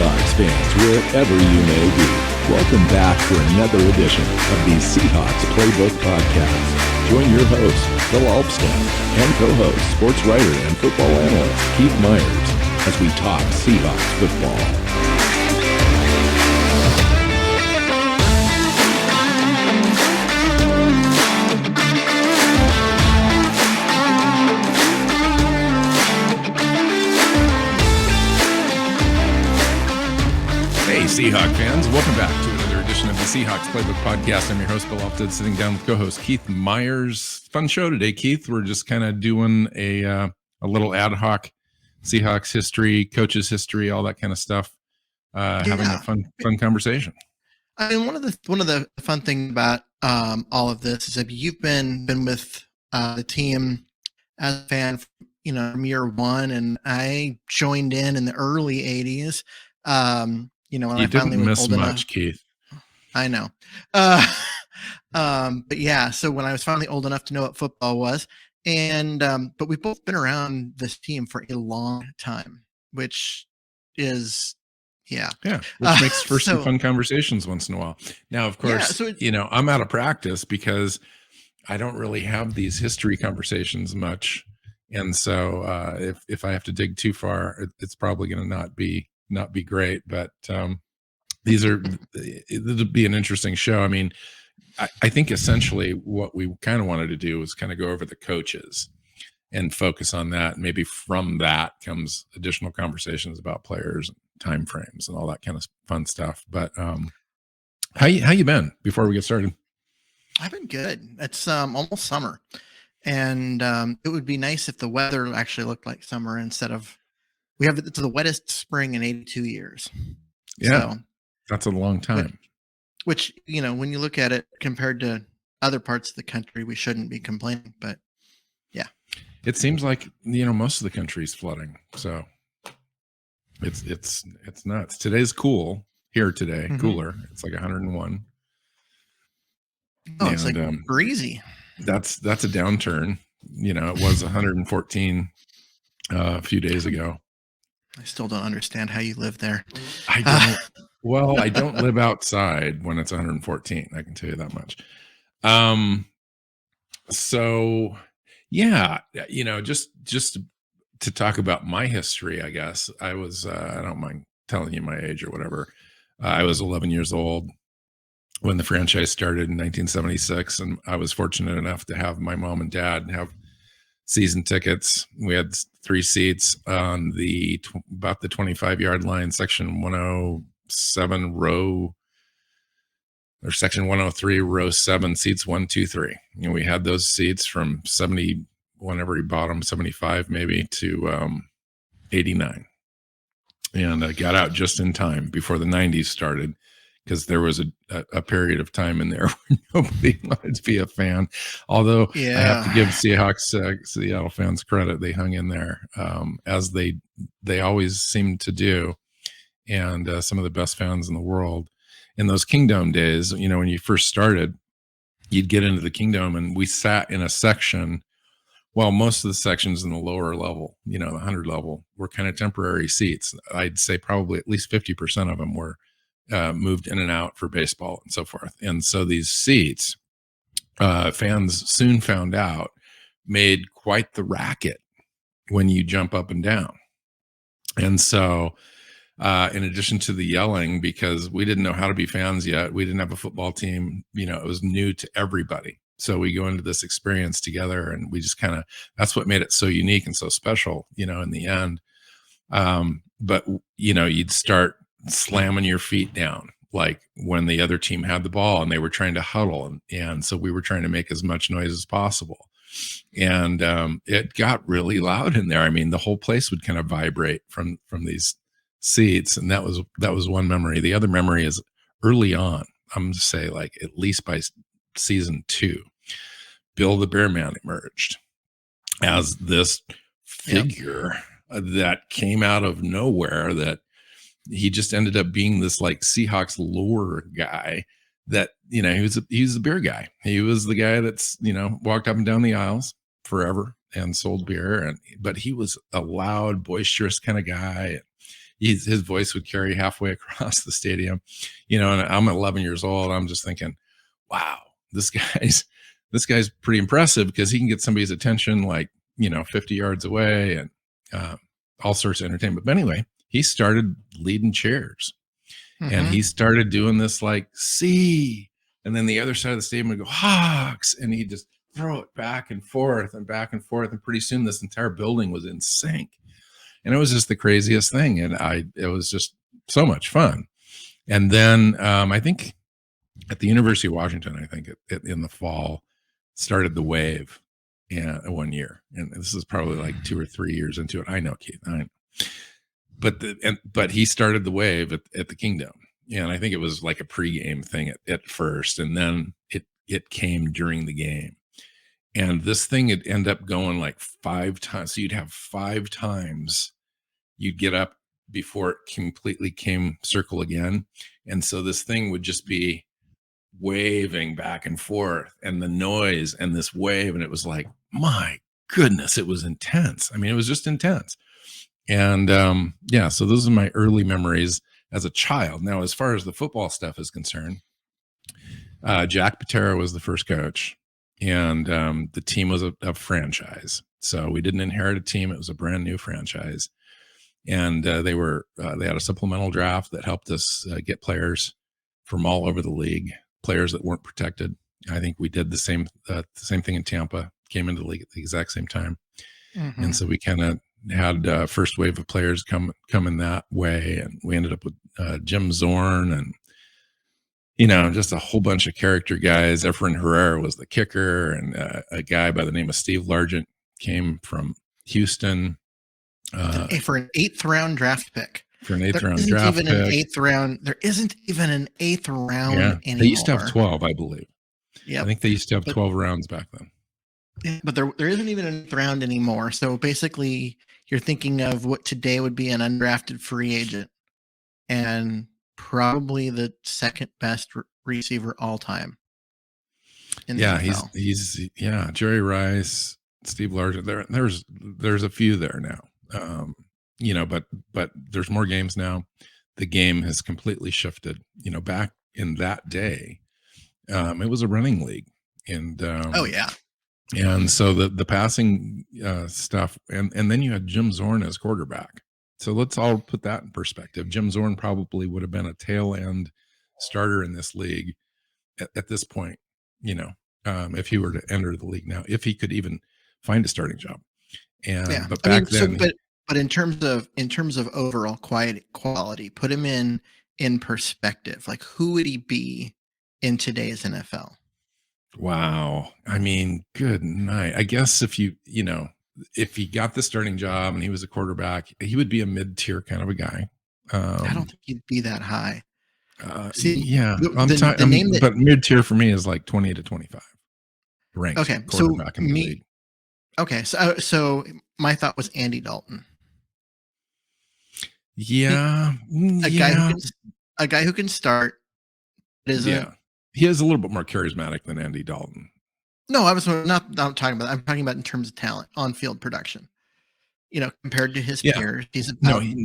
Seahawks fans, wherever you may be. Welcome back for another edition of the Seahawks Playbook Podcast. Join your host, Bill Alvstad, and co-host, sports writer and football analyst Keith Myers, as we talk Seahawks football. Hey, Seahawks fans, welcome back to another edition of the Seahawks Playbook Podcast. I'm your host, Bill Alvstad, sitting down with co-host Keith Myers. Fun show today, Keith. We're just kind of doing a little ad hoc Seahawks history, coaches history, all that kind of stuff. Having a fun conversation. I mean, one of the fun things about all of this is that you've been with the team as a fan, from year one, and I joined in the early '80s. When You I finally didn't was miss old much, enough. Keith. I know. But yeah, so when I was finally old enough to know what football was, and but we've both been around this team for a long time, which is which makes for some fun conversations once in a while. Now, of course, I'm out of practice because I don't really have these history conversations much, and so if I have to dig too far, it's probably going to not be great. But it'll be an interesting show. I mean, I think essentially what we kind of wanted to do was kind of go over the coaches and focus on that. Maybe from that comes additional conversations about players, and time frames, and all that kind of fun stuff. But how you been before we get started? I've been good. It's almost summer, and it would be nice if the weather actually looked like summer instead of it's the wettest spring in 82 years. Yeah, so, that's a long time. Which when you look at it compared to other parts of the country, we shouldn't be complaining. But yeah, it seems like most of the country's flooding. So it's nuts. Today's cool here today. Mm-hmm. Cooler. It's like 101. Oh, it's like breezy. That's a downturn. It was 114 a few days ago. I still don't understand how you live there. I don't. Well, I don't live outside when it's 114. I can tell you that much. So yeah, just to talk about my history, I guess I was, I don't mind telling you my age or whatever. I was 11 years old when the franchise started in 1976. And I was fortunate enough to have my mom and dad have season tickets. We had 3 seats on about the 25-yard line, section 107 row, or section 103 row 7, seats 1, 2, 3. We had those seats from 70, whenever he bought them, 75 maybe, to 89. And I got out just in time before the 90s started, because there was a period of time in there where nobody wanted to be a fan. Although I have to give Seahawks Seattle fans credit, they hung in there, as they always seem to do. And some of the best fans in the world in those Kingdome days, when you first started, you'd get into the Kingdome and we sat in a section. Well, most of the sections in the lower level, the 100 level, were kind of temporary seats. I'd say probably at least 50% of them were moved in and out for baseball and so forth. And so these seats, fans soon found out, made quite the racket when you jump up and down. And so in addition to the yelling, because we didn't know how to be fans yet, we didn't have a football team, it was new to everybody. So we go into this experience together, and we just that's what made it so unique and so special, in the end. But you'd start slamming your feet down, like when the other team had the ball and they were trying to huddle. And so we were trying to make as much noise as possible. And it got really loud in there. I mean, the whole place would kind of vibrate from these seats. And that was one memory. The other memory is early on, I'm going to say like at least by season 2, Bill the Bear Man emerged as this figure that came out of nowhere, that he just ended up being this like Seahawks lore guy that, he was the beer guy. He was the guy that's, walked up and down the aisles forever and sold beer. But he was a loud, boisterous kind of guy. his voice would carry halfway across the stadium, and I'm 11 years old. I'm just thinking, wow, this guy's pretty impressive because he can get somebody's attention 50 yards away and all sorts of entertainment. But anyway, he started leading cheers. And he started doing this see, and then the other side of the stadium would go Hawks, and he'd just throw it back and forth and back and forth. And pretty soon this entire building was in sync. And it was just the craziest thing. And it was just so much fun. And then I think at the University of Washington, I think in the fall, started the Wave one year. And this is probably 2 or 3 years into it. I know, Keith. But he started the Wave at the Kingdome. And I think it was like a pregame thing at first. And then it came during the game. And this thing would end up going 5 times. So you'd have 5 times you'd get up before it completely came circle again. And so this thing would just be waving back and forth, and the noise and this wave. And it was my goodness, it was intense. I mean, it was just intense. And so those are my early memories as a child. Now, as far as the football stuff is concerned, Jack Patera was the first coach, and the team was a franchise. So we didn't inherit a team. It was a brand new franchise. And they had a supplemental draft that helped us get players from all over the league, players that weren't protected. I think we did the same thing in Tampa, came into the league at the exact same time. And so we kind of had first wave of players come in that way, and we ended up with Jim Zorn and just a whole bunch of character guys. Efren Herrera was the kicker, and a guy by the name of Steve Largent came from Houston for an 8th round draft pick. For an 8th round draft pick. There isn't even an 8th round anymore. They used to have 12, I believe. Yeah, I think they used to have 12 rounds back then. But there isn't even an 8th round anymore. So basically, you're thinking of what today would be an undrafted free agent, and probably the second best receiver all time. He's Jerry Rice, Steve Largent. There's a few there now. But there's more games now. The game has completely shifted. Back in that day, it was a running league, and and so the passing stuff, and then you had Jim Zorn as quarterback. So let's all put that in perspective. Jim Zorn probably would have been a tail end starter in this league at this point, if he were to enter the league now, if he could even find a starting job. And but back then, but in terms of overall quality, put him in perspective. Who would he be in today's NFL? Wow. I mean, good night. I guess if he got the starting job and he was a quarterback, he would be a mid-tier kind of a guy. I don't think he'd be that high. But mid-tier for me is 20 to 25 ranked quarterback in the league. Okay, so my thought was Andy Dalton. Yeah, a guy who can start. He is a little bit more charismatic than Andy Dalton. No, I was not talking about that. I'm talking about in terms of talent, on-field production. Compared to his peers, he's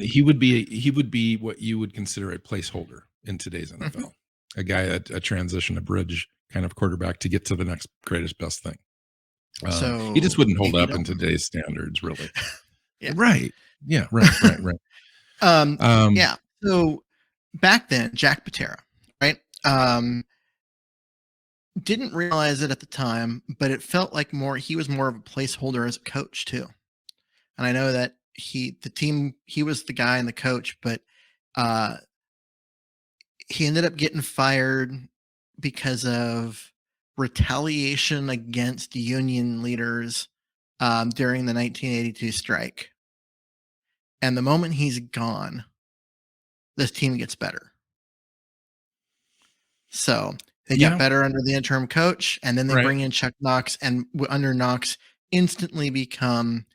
he would be what you would consider a placeholder in today's NFL. A guy at a transition, a bridge kind of quarterback to get to the next greatest best thing. So he just wouldn't hold up in today's standards, really. Right. Yeah. Right. So back then, Jack Patera, right? Didn't realize it at the time, but it felt like he was more of a placeholder as a coach too. And I know that he was the guy and the coach, but he ended up getting fired because of retaliation against union leaders during the 1982 strike. And the moment he's gone, this team gets better. So they got better under the interim coach, and then they bring in Chuck Knox, and under Knox instantly become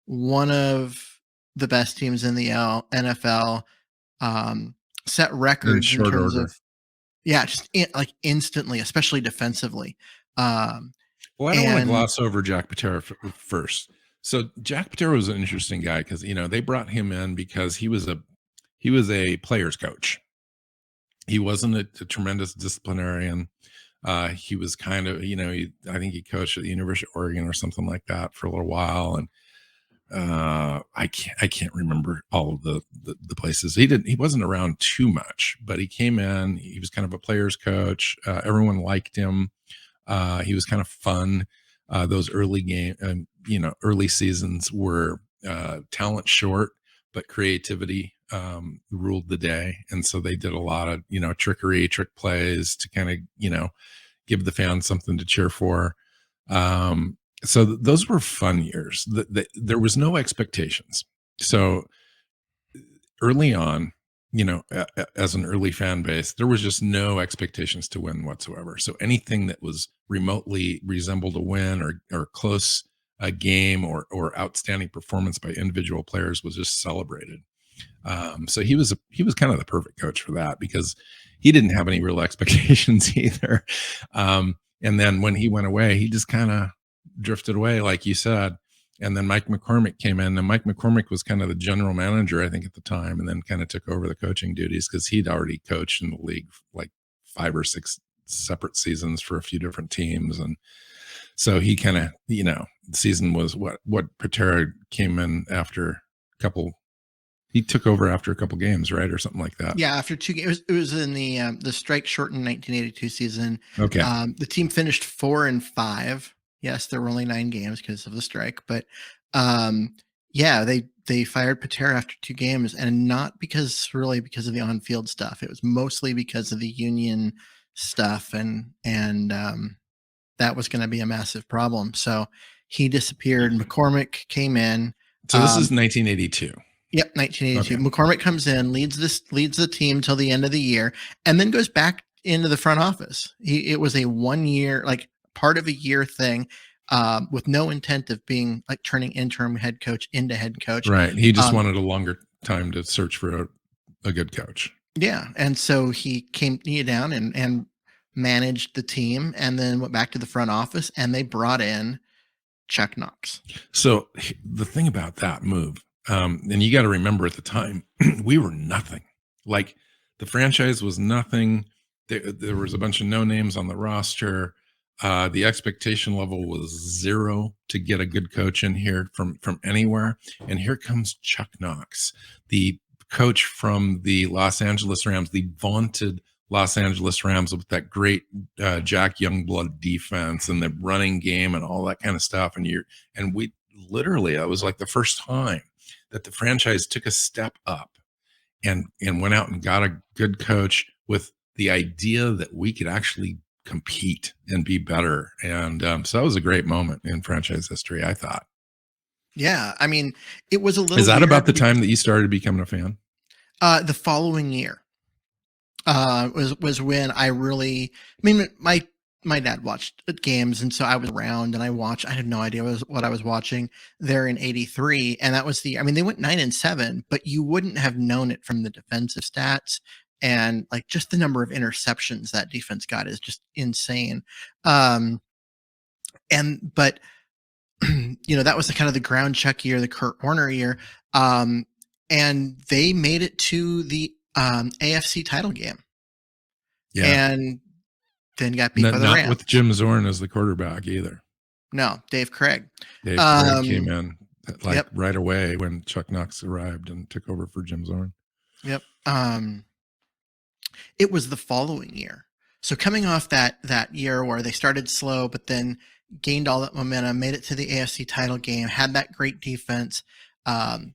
one of the best teams in the NFL, set records in terms of instantly, especially defensively. I don't want to gloss over Jack Patera first. So Jack Patera was an interesting guy because they brought him in because he was he was a player's coach. He wasn't a tremendous disciplinarian. He was kind of, I think he coached at the University of Oregon or something like that for a little while. And I can't remember all of the places. He wasn't around too much, but he came in, he was kind of a player's coach. Everyone liked him. He was kind of fun. Those early seasons were talent short, but creativity ruled the day. And so they did a lot of, trick plays to kind of, give the fans something to cheer for. So those were fun years. There was no expectations. So early on, as an early fan base, there was just no expectations to win whatsoever. So anything that was remotely resembled a win or close a game or outstanding performance by individual players was just celebrated. So he was kind of the perfect coach for that, because he didn't have any real expectations either. And then when he went away, he just kind of drifted away, like you said. And then Mike McCormick came in, and Mike McCormick was kind of the general manager, I think, at the time, and then kind of took over the coaching duties because he'd already coached in the league like 5 or 6 separate seasons for a few different teams. And so he kind of, the season was what Patera came in after a couple. He took over after a couple games, right, or something like that. Yeah, after 2 games. It was in the strike shortened 1982 season. Okay. The team finished 4-5. Yes, there were only 9 games because of the strike, but they fired Patera after 2 games, and not because of the on-field stuff. It was mostly because of the union stuff, and that was going to be a massive problem. So he disappeared. McCormick came in. So this is 1982. Yep, 1982. Okay. McCormick comes in, leads the team till the end of the year, and then goes back into the front office. It was a 1 year, like part of a year thing, with no intent of being like turning interim head coach into head coach. Right. He just wanted a longer time to search for a good coach. Yeah, and so he came down and managed the team, and then went back to the front office, and they brought in Chuck Knox. So the thing about that move, and you got to remember at the time, we were nothing. Like the franchise was nothing. There was a bunch of no names on the roster. The expectation level was 0 to get a good coach in here from anywhere. And here comes Chuck Knox, the coach from the Los Angeles Rams, the vaunted Los Angeles Rams, with that great Jack Youngblood defense and the running game and all that kind of stuff. And we literally, that was like the first time that the franchise took a step up and went out and got a good coach with the idea that we could actually compete and be better. And so that was a great moment in franchise history, I thought. Yeah, I mean, it was a little. Is that about the time that you started becoming a fan? The following year was when I really. I mean, my dad watched games, and so I was around, and I watched. I had no idea what I was watching there in '83, and that was the. I mean, they went 9-7, but you wouldn't have known it from the defensive stats. And like just the number of interceptions that defense got is just insane. But that was the kind of the ground check year, the Kurt Warner year. And they made it to the AFC title game. Yeah. And then got beat by the Rams. Not with Jim Zorn as the quarterback either. No, Dave Craig. Dave Craig came in right away when Chuck Knox arrived and took over for Jim Zorn. Yep. It was the following year. So coming off that year where they started slow, but then gained all that momentum, made it to the AFC title game, had that great defense. The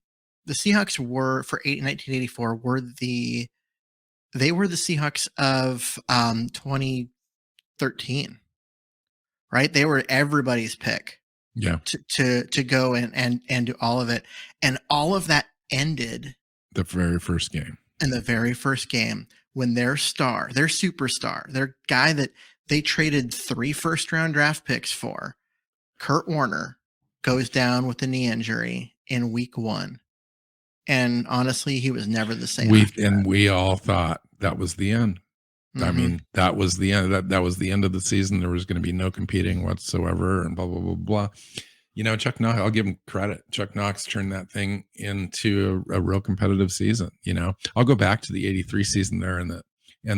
Seahawks were, for 1984, they were the Seahawks of 2013, right? They were everybody's pick. Yeah. To go and do all of it. And all of that ended the very first game. In the very first game, when their superstar, their guy that they traded 3 first-round draft picks for, Kurt Warner, goes down with a knee injury in week 1. And honestly, he was never the same. We all thought that was the end. Mm-hmm. I mean, that was the end. That was the end of the season. There was going to be no competing whatsoever, and blah blah blah blah. Chuck Knox, I'll give him credit. Chuck Knox turned that thing into a real competitive season. I'll go back to the 83 season there, and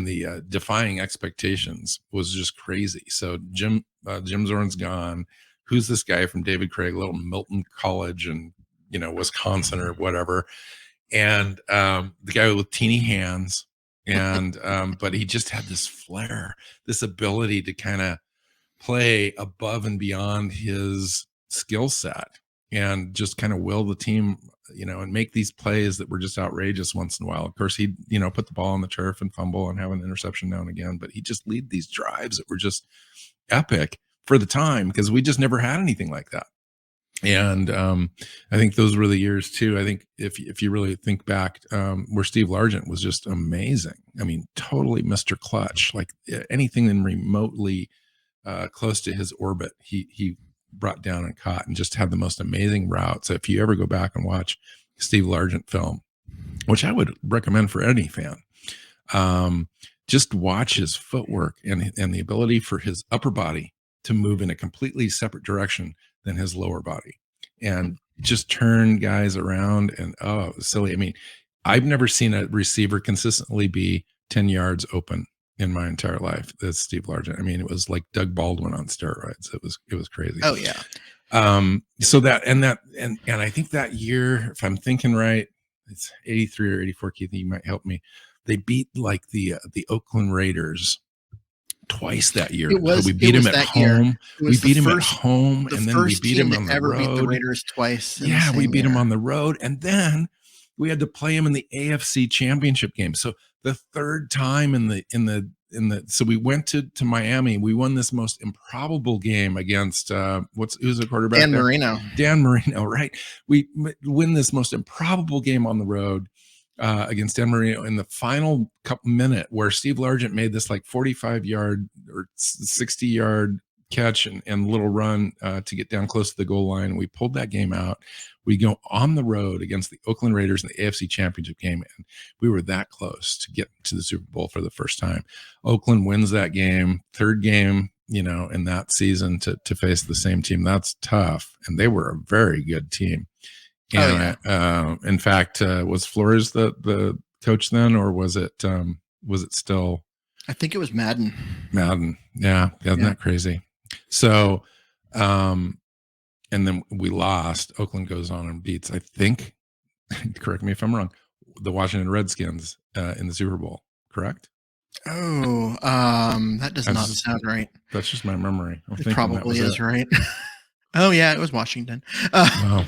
the defying expectations was just crazy. So Jim Zorn's gone. Who's this guy from David Craig, little Milton College and, Wisconsin or whatever. And the guy with teeny hands. And but he just had this flair, this ability to kind of play above and beyond his skill set and just kind of will the team, and make these plays that were just outrageous once in a while. Of course, he'd, put the ball on the turf and fumble and have an interception now and again, but he just lead these drives that were just epic for the time, because we just never had anything like that. And I think those were the years too. I think if you really think back, where Steve Largent was just amazing. I mean, totally Mr. Clutch, like anything in remotely close to his orbit, he brought down and caught, and just had the most amazing routes. If you ever go back and watch Steve Largent film, which I would recommend for any fan, just watch his footwork and the ability for his upper body to move in a completely separate direction than his lower body, and just turn guys around. And it was silly. I mean, I've never seen a receiver consistently be 10 yards open in my entire life. That's Steve Largent. I mean, it was like Doug Baldwin on steroids. It was crazy. Oh yeah. So and I think that year, if I'm thinking right, it's 83 or 84. Keith, you might help me. They beat like the Oakland Raiders twice that year. We beat him at home. We beat him at home, and then we beat him on the road. Beat the Raiders twice. Yeah, we beat him on the road, and then we had to play him in the AFC Championship game. So the third time so we went to Miami. We won this most improbable game against who's the quarterback? Dan Marino, right? We win this most improbable game on the road against Dan Marino in the final minute, where Steve Largent made this like 45-yard or 60-yard catch and little run to get down close to the goal line. We pulled that game out. We go on the road against the Oakland Raiders in the AFC Championship game, and we were that close to get to the Super Bowl for the first time. Oakland wins that game, third game, in that season to face the same team. That's tough, and they were a very good team. And in fact, was Flores the coach then, or was it still? I think it was Madden. Yeah, isn't that crazy? So, and then we lost. Oakland goes on and beats, I think, correct me if I'm wrong, the Washington Redskins in the Super Bowl, correct? Oh, that does not sound right. That's just my memory. It probably is right. Oh yeah, it was Washington. Oh,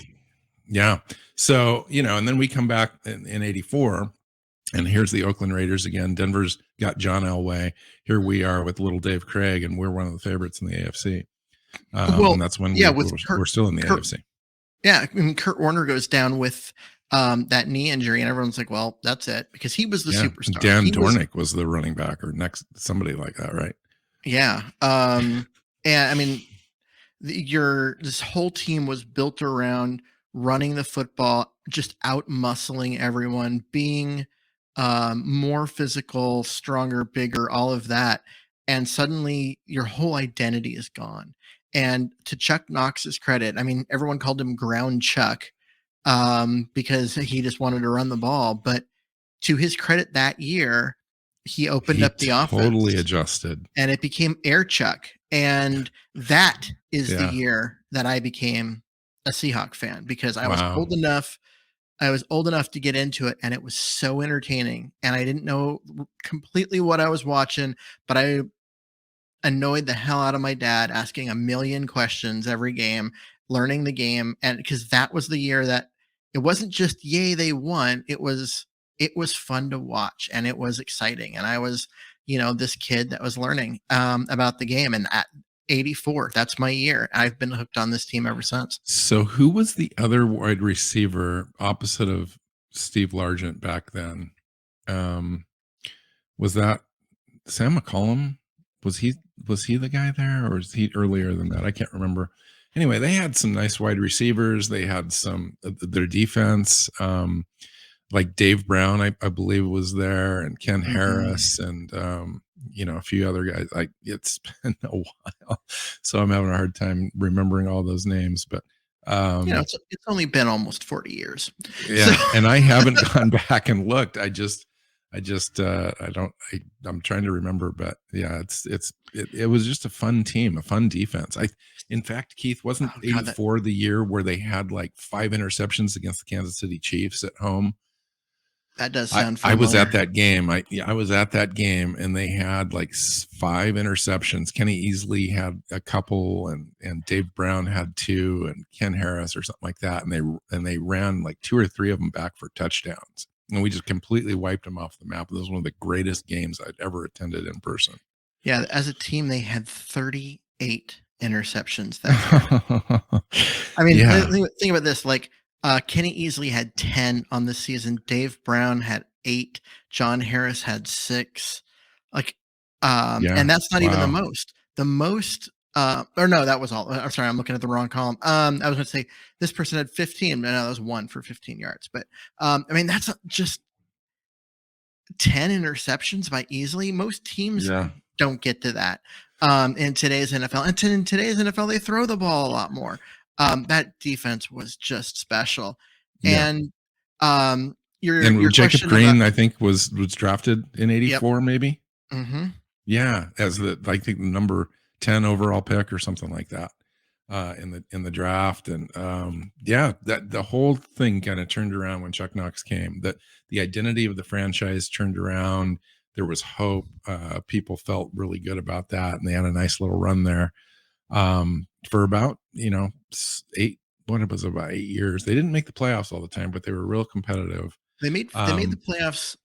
yeah. So, and then we come back in 84, and here's the Oakland Raiders again. Denver's got John Elway. Here we are with little Dave Craig, and we're one of the favorites in the AFC. And that's when we're still in the AFC. Yeah, I mean, Kurt Warner goes down with that knee injury, and everyone's like, well, that's it, because he was the superstar. Dan Dornick was the running back, or somebody like that, right? Yeah. And I mean, this whole team was built around running the football, just out muscling everyone, being more physical, stronger, bigger, all of that. And suddenly your whole identity is gone. And to Chuck Knox's credit, I mean, everyone called him Ground Chuck because he just wanted to run the ball. But to his credit, that year, he opened up the offense. Totally adjusted. And it became Air Chuck. And that is the year that I became a Seahawk fan, because I was old enough. I was old enough to get into it, and it was so entertaining. And I didn't know completely what I was watching, but I annoyed the hell out of my dad, asking a million questions every game, learning the game. And because that was the year that it wasn't just, yay, they won. It was fun to watch, and it was exciting. And I was, this kid that was learning about the game. And at 84, that's my year. I've been hooked on this team ever since. So who was the other wide receiver opposite of Steve Largent back then? Was that Sam McCollum? Was he the guy there, or was he earlier than that? I can't remember. Anyway, they had some nice wide receivers. They had their defense, like Dave Brown, I believe was there, and Ken Harris, and a few other guys. It's been a while, so I'm having a hard time remembering all those names. But It's only been almost 40 years. Yeah, So, and I haven't gone back and looked. I'm trying to remember, but yeah, it was just a fun team, a fun defense. In fact, Keith, wasn't oh God, 84 the year where they had like 5 interceptions against the Kansas City Chiefs at home? that does sound I was familiar. at that game. I was at that game, and they had like 5 interceptions. Kenny Easley had a couple, and Dave Brown had 2, and Ken Harris or something like that. And they ran like 2 or 3 of them back for touchdowns, and we just completely wiped them off the map. This was one of the greatest games I'd ever attended in person. Yeah, as a team, they had 38 interceptions that year. I mean, Yeah. think about this. Like, Kenny Easley had 10 on the season. Dave Brown had 8. John Harris had 6. Like, and that's not even the most. The most, or no, that was all. I'm sorry, I'm looking at the wrong column. I was going to say this person had 15. No, that was 1 for 15 yards. But I mean, that's just 10 interceptions by Easley. Most teams don't get to that in today's NFL. And in today's NFL, they throw the ball a lot more. That defense was just special. Yeah. And your Jacob Green, I think, was drafted in 84, yep. Maybe. Mm-hmm. Yeah, as I think the number 10 overall pick or something like that in the draft. And that the whole thing kind of turned around when Chuck Knox came. That the identity of the franchise turned around. There was hope. People felt really good about that, and they had a nice little run there for about 8 years. They didn't make the playoffs all the time, but they were real competitive. They made the playoffs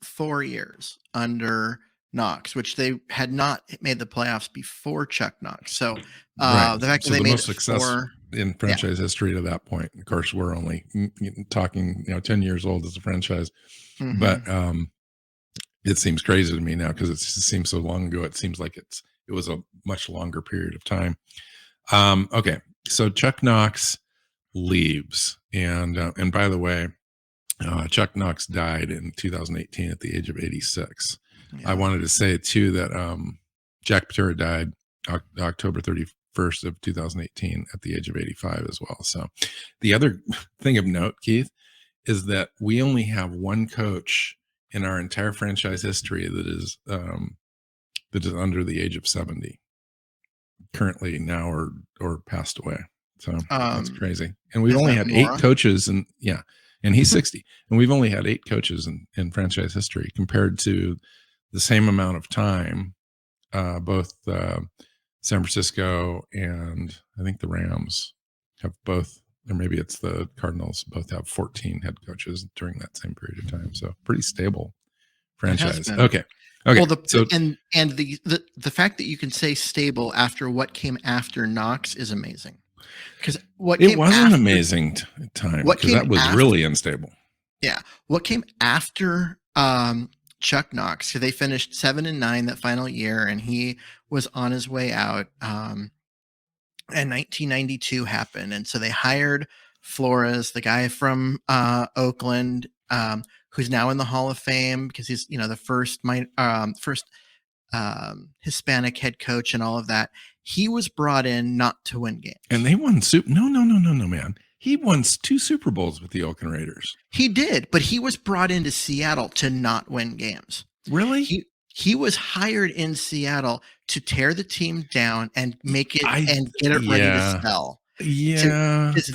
4 years under Knox, which they had not made the playoffs before Chuck Knox. So the fact that they made most success in franchise history to that point. Of course, we're only talking 10 years old as a franchise, mm-hmm. but it seems crazy to me now because it seems so long ago. It seems like it was a much longer period of time. Okay, so Chuck Knox leaves, and by the way, Chuck Knox died in 2018 at the age of 86. Yeah. I wanted to say too that Jack Patera died October 31st of 2018 at the age of 85 as well. So the other thing of note, Keith, is that we only have one coach in our entire franchise history that is under the age of 70 currently now or passed away. So that's crazy. And we've only had Mora? 8 coaches, and he's 60, and we've only had 8 coaches in franchise history compared to the same amount of time. Both San Francisco and I think the Rams have both, or maybe it's the Cardinals, both have 14 head coaches during that same period of time. So pretty stable franchise. Okay. Well, the fact that you can say stable after what came after Knox is amazing. Because it wasn't amazing time, because that was really unstable. Yeah. What came after Chuck Knox? So they finished 7-9 that final year, and he was on his way out. And 1992 happened, and so they hired Flores, the guy from Oakland, who's now in the Hall of Fame because he's the first Hispanic head coach and all of that. He was brought in not to win games, and they won No, man. He won 2 Super Bowls with the Oakland Raiders. He did, but he was brought into Seattle to not win games. Really? He was hired in Seattle to tear the team down and make it and get it ready to sell. Yeah, because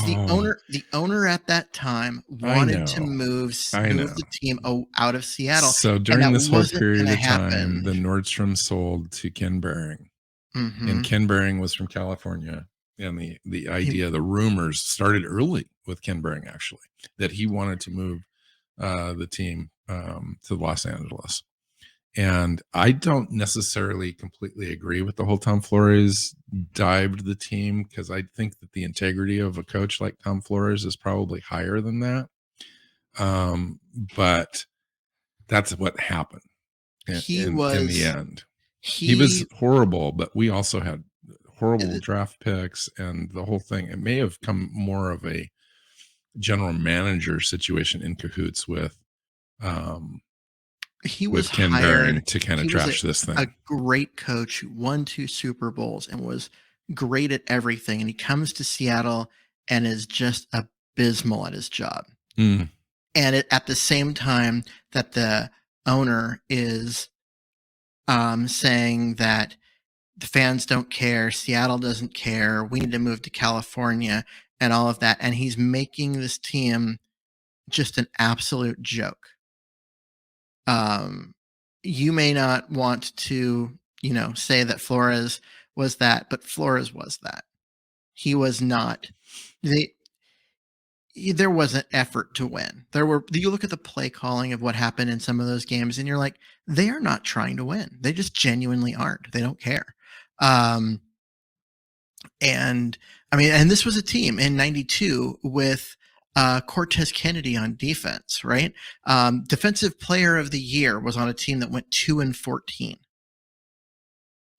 the owner at that time wanted to move the team out of Seattle. So during this whole period of time, the Nordstrom sold to Ken Behring, mm-hmm. and Ken Behring was from California. And the idea, the rumors started early with Ken Behring, actually, that he wanted to move the team to Los Angeles. And I don't necessarily completely agree with the whole Tom Flores dived the team, because I think that the integrity of a coach like Tom Flores is probably higher than that. But that's what happened in the end. He was horrible, but we also had horrible draft picks and the whole thing. It may have come more of a general manager situation in cahoots with he was Ken Behring to kind of trash this thing. A great coach who won 2 Super Bowls and was great at everything, and he comes to Seattle and is just abysmal at his job. Mm. And at the same time that the owner is saying that the fans don't care, Seattle doesn't care, we need to move to California and all of that. And he's making this team just an absolute joke. You may not want to, say that Flores was that, but Flores was that. He was not. There was an effort to win. You look at the play calling of what happened in some of those games, and you're like, they are not trying to win. They just genuinely aren't. They don't care. And this was a team in '92 with Cortez Kennedy on defense, right? Defensive Player of the Year was on a team that went 2-14.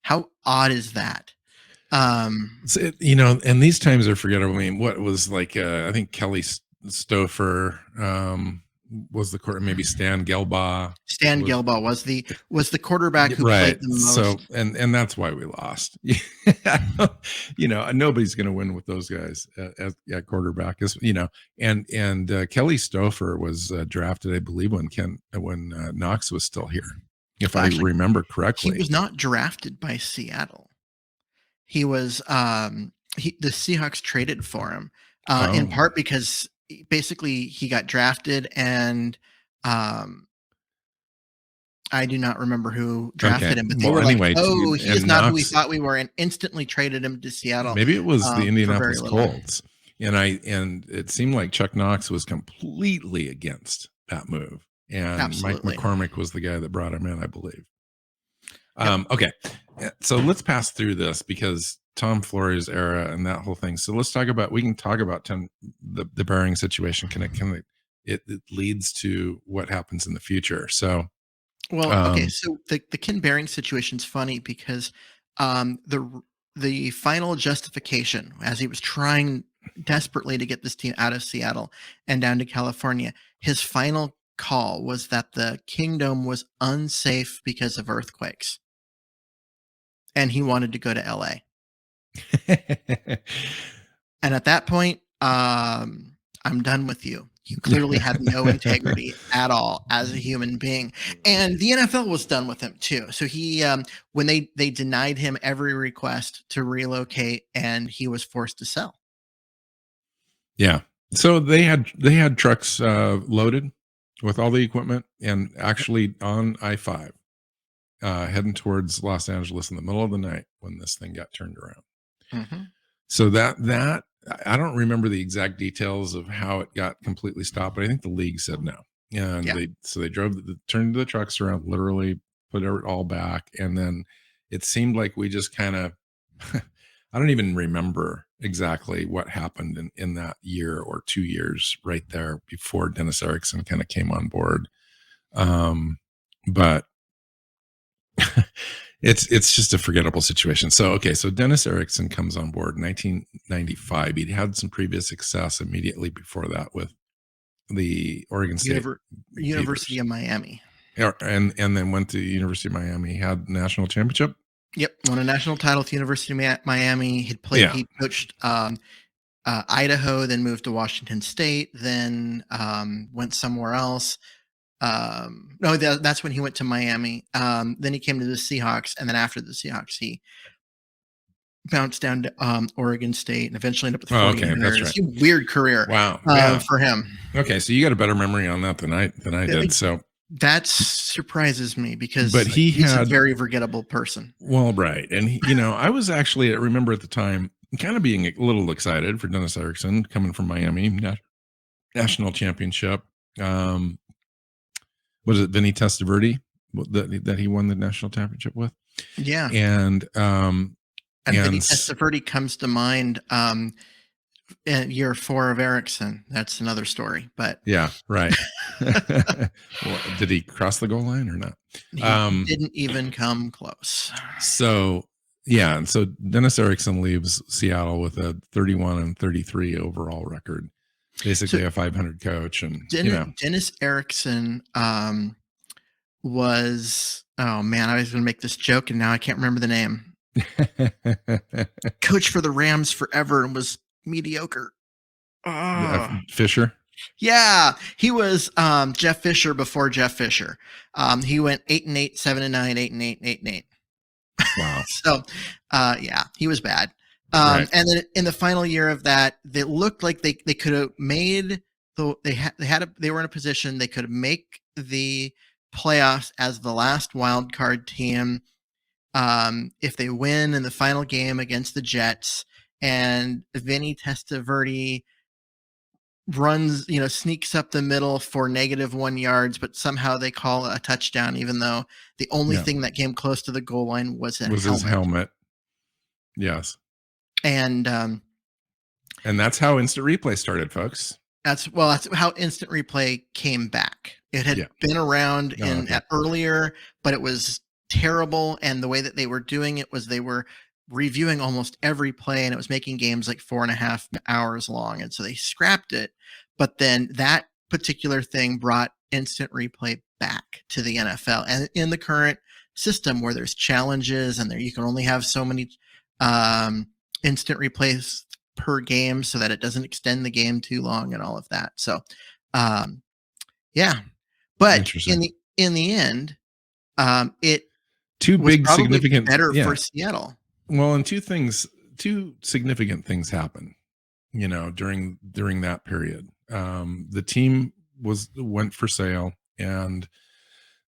How odd is that? And these times are forgettable. I mean, what was like? I think Kelly Stoffer was the quarter. Maybe Stan Gelbaugh. Stan Gelbaugh was the quarterback who played the most. So and that's why we lost. Nobody's going to win with those guys at quarterback. And Kelly Stoffer was drafted, I believe, when Knox was still here, if I remember correctly. He was not drafted by Seattle. He was the Seahawks traded for him in part because basically he got drafted, and I do not remember who drafted him, but they were anyway, like, he is not Knox, who we thought we were, and instantly traded him to Seattle. Maybe it was the Indianapolis Colts. And it seemed like Chuck Knox was completely against that move. And Absolutely. Mike McCormick was the guy that brought him in, I believe. Yep. Okay. So let's pass through this because Tom Flores era and that whole thing. So we can talk about the Bearing situation. It leads to what happens in the future. So, okay. So the Ken Bearing situation is funny because the final justification, as he was trying desperately to get this team out of Seattle and down to California, his final call was that the Kingdome was unsafe because of earthquakes, and he wanted to go to LA. And at that point, I'm done with you. You clearly had no integrity at all as a human being. And the NFL was done with him too. So he, when they denied him every request to relocate, and he was forced to sell. Yeah. So they had trucks loaded with all the equipment and actually on I-5 heading towards Los Angeles in the middle of the night when this thing got turned around. Mm-hmm. So that I don't remember the exact details of how it got completely stopped, but I think the league said no. And they turned the trucks around, literally put it all back. And then it seemed like we just kind of, I don't even remember exactly what happened in that year or 2 years right there before Dennis Erickson kind of came on board. But it's just a forgettable situation. So Dennis Erickson comes on board in 1995. He'd had some previous success immediately before that with the Oregon State University of Miami. And then went to University of Miami, had national championship. Yep, won a national title with University of Miami. He coached Idaho, then moved to Washington State, then went somewhere else. That's when he went to Miami. Then he came to the Seahawks, and then after the Seahawks, he bounced down to Oregon State and eventually ended up with the 49ers. That's right. Weird career. Wow, for him. Okay, so you got a better memory on that than I did. So that surprises me because he's a very forgettable person. Well, right, and I was actually, I remember at the time kind of being a little excited for Dennis Erickson coming from Miami, national championship. Was it Vinny Testaverde that he won the national championship with? Yeah. And Vinny Testaverde comes to mind in year 4 of Erickson. That's another story, but yeah, right. Well, did he cross the goal line or not? He didn't even come close. So yeah, and so Dennis Erickson leaves Seattle with a 31-33 overall record. Basically a 500 coach. And Dennis Erickson was, oh man, I was going to make this joke and now I can't remember the name. Coached for the Rams forever and was mediocre. Fisher. Yeah, he was Jeff Fisher before Jeff Fisher. He went 8-8, 7-9, 8-8, 8-8. Wow. So, yeah, he was bad. Right. And then in the final year of that, they looked like they could have made they were in a position they could make the playoffs as the last wild card team if they win in the final game against the Jets, and Vinny Testaverde runs, sneaks up the middle for -1 yards, but somehow they call a touchdown, even though the only thing that came close to the goal line was his helmet. Yes. And that's how instant replay started, folks. That's how instant replay came back. It had been around earlier, but it was terrible. And the way that they were doing it was they were reviewing almost every play, and it was making games like 4.5 hours long. And so they scrapped it. But then that particular thing brought instant replay back to the NFL. And in the current system where there's challenges and you can only have so many instant replays per game so that it doesn't extend the game too long and all of that. So, yeah. But in the end, it two was big probably significant better for Seattle. Well, and two significant things happened, during that period. The team went for sale, and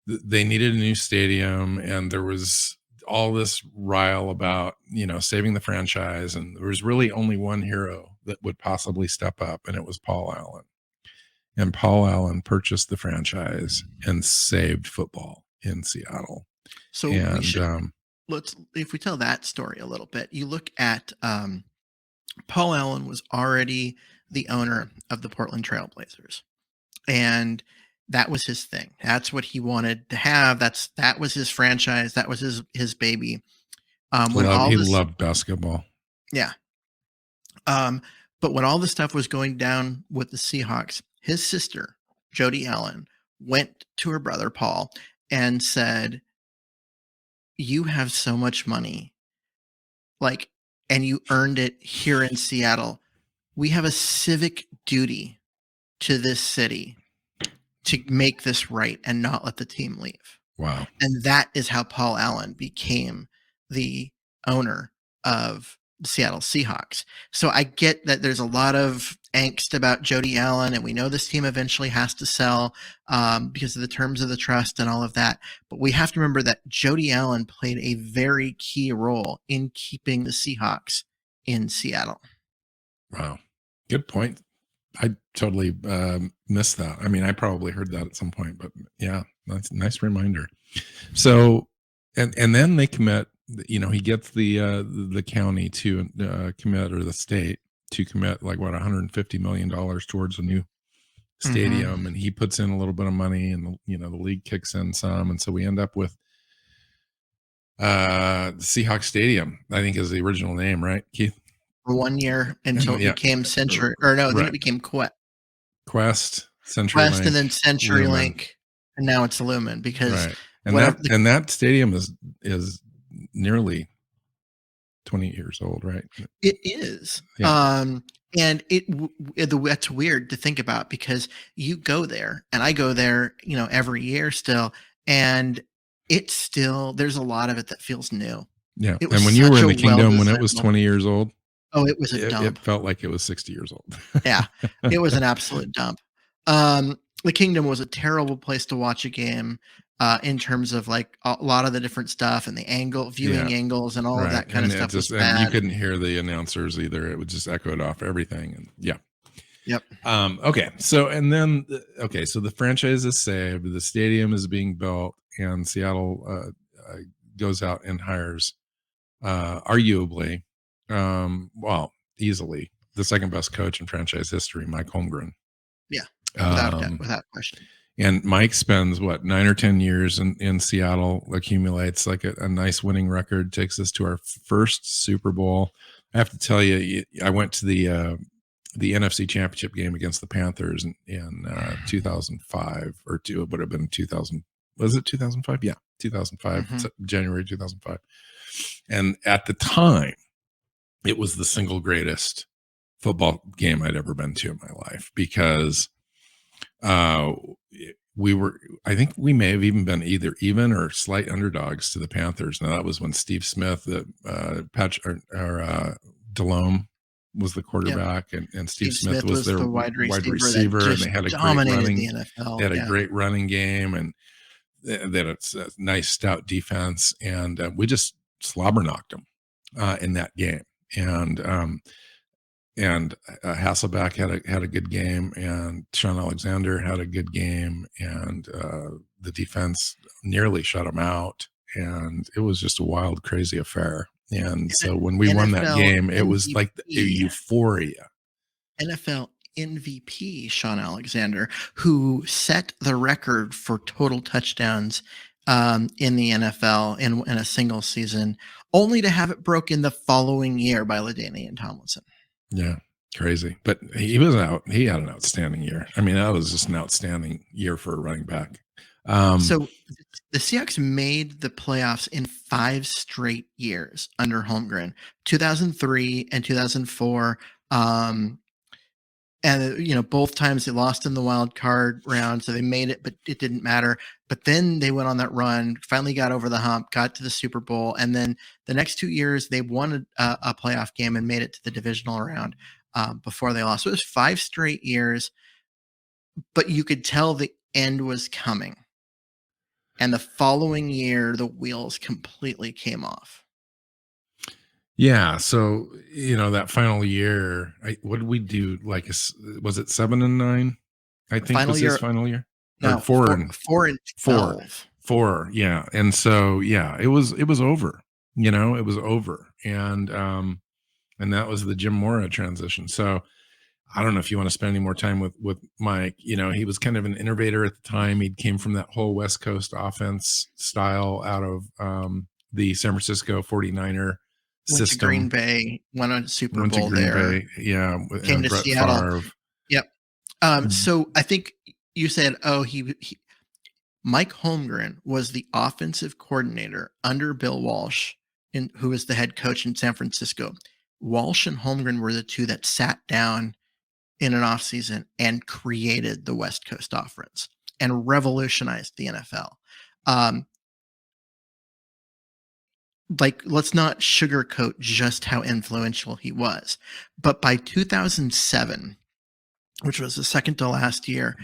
they needed a new stadium, and there was all this rile about, saving the franchise. And there was really only one hero that would possibly step up, and it was Paul Allen. And Paul Allen purchased the franchise and saved football in Seattle. So if we tell that story a little bit, you look at Paul Allen was already the owner of the Portland Trail Blazers, and that was his thing. That's what he wanted to have. That was his franchise. That was his baby. He loved basketball. Yeah. But when all the stuff was going down with the Seahawks, his sister, Jody Allen, went to her brother, Paul, and said, "You have so much money, and you earned it here in Seattle. We have a civic duty to this city to make this right and not let the team leave." Wow. And that is how Paul Allen became the owner of the Seattle Seahawks. So I get that there's a lot of angst about Jody Allen, and we know this team eventually has to sell because of the terms of the trust and all of that. But we have to remember that Jody Allen played a very key role in keeping the Seahawks in Seattle. Wow. Good point. I totally missed that. I mean, I probably heard that at some point, but yeah, that's a nice reminder. So, and then they commit, he gets the county to commit, or the state to commit like $150 million towards a new stadium. And he puts in a little bit of money, and the league kicks in some. And so we end up with the Seahawks Stadium, I think is the original name, right, Keith? For 1 year until it became Century, or no, then it became Quest, CenturyLink, and then CenturyLink, and now it's Lumen because and that stadium is nearly 20 years old, right? It is. Yeah. And that's weird to think about because you go there, and I go there, every year still, and there's a lot of it that feels new. Yeah. And when you were in the Kingdome when it was 20 years old, it was a dump. It felt like it was 60 years old. Yeah, it was an absolute dump. The Kingdome was a terrible place to watch a game in terms of like a lot of the different stuff and the viewing angles and all of that kind of stuff was bad. And you couldn't hear the announcers either. It would just echoed off everything. And yeah. Yep. Okay. So, so the franchise is saved, the stadium is being built, and Seattle goes out and hires arguably, easily the second best coach in franchise history, Mike Holmgren. Yeah, without question. And Mike spends 9 or 10 years in Seattle, accumulates like a nice winning record, takes us to our first Super Bowl. I have to tell you, I went to the NFC Championship game against the Panthers in 2005, or it would have been 2000. Was it 2005? Yeah, 2005, January 2005. And at the time, it was the single greatest football game I'd ever been to in my life, because I think we may have even been either even or slight underdogs to the Panthers. Now that was when Steve Smith, Delhomme was the quarterback, and Steve Smith was their the wide receiver, that and they had a great dominated running. the NFL. They had a great running game, and they had a nice stout defense, and we just slobber knocked them in that game. And Hasselbeck had a good game, and Sean Alexander had a good game, and the defense nearly shut him out, and it was just a wild, crazy affair. And so when we won that game, it was like a euphoria. NFL MVP Sean Alexander, who set the record for total touchdowns in the NFL in a single season, only to have it broken the following year by LaDainian Tomlinson. Yeah, crazy. But he had an outstanding year. I mean, that was just an outstanding year for a running back. So the Seahawks made the playoffs in 5 straight years under Holmgren, 2003 and 2004. And, both times they lost in the wild card round. So they made it, but it didn't matter. But then they went on that run, finally got over the hump, got to the Super Bowl. And then the next 2 years, they won a playoff game and made it to the divisional round before they lost. So it was 5 straight years, but you could tell the end was coming. And the following year, the wheels completely came off. Yeah. So, that final year, what did we do? Like, was it 7-9? I think was his final year. No, 4-12. Yeah. And so, yeah, it was over, it was over. And that was the Jim Mora transition. So I don't know if you want to spend any more time with Mike. He was kind of an innovator at the time. He came from that whole West Coast offense style out of the San Francisco 49er system. Went to Green Bay, won a Super Bowl there. Yeah. Came to Seattle. Favre. Yep. So I think you said, Mike Holmgren was the offensive coordinator under Bill Walsh, who was the head coach in San Francisco. Walsh and Holmgren were the two that sat down in an offseason and created the West Coast offense and revolutionized the NFL. Let's not sugarcoat just how influential he was. But by 2007, which was the second to last year,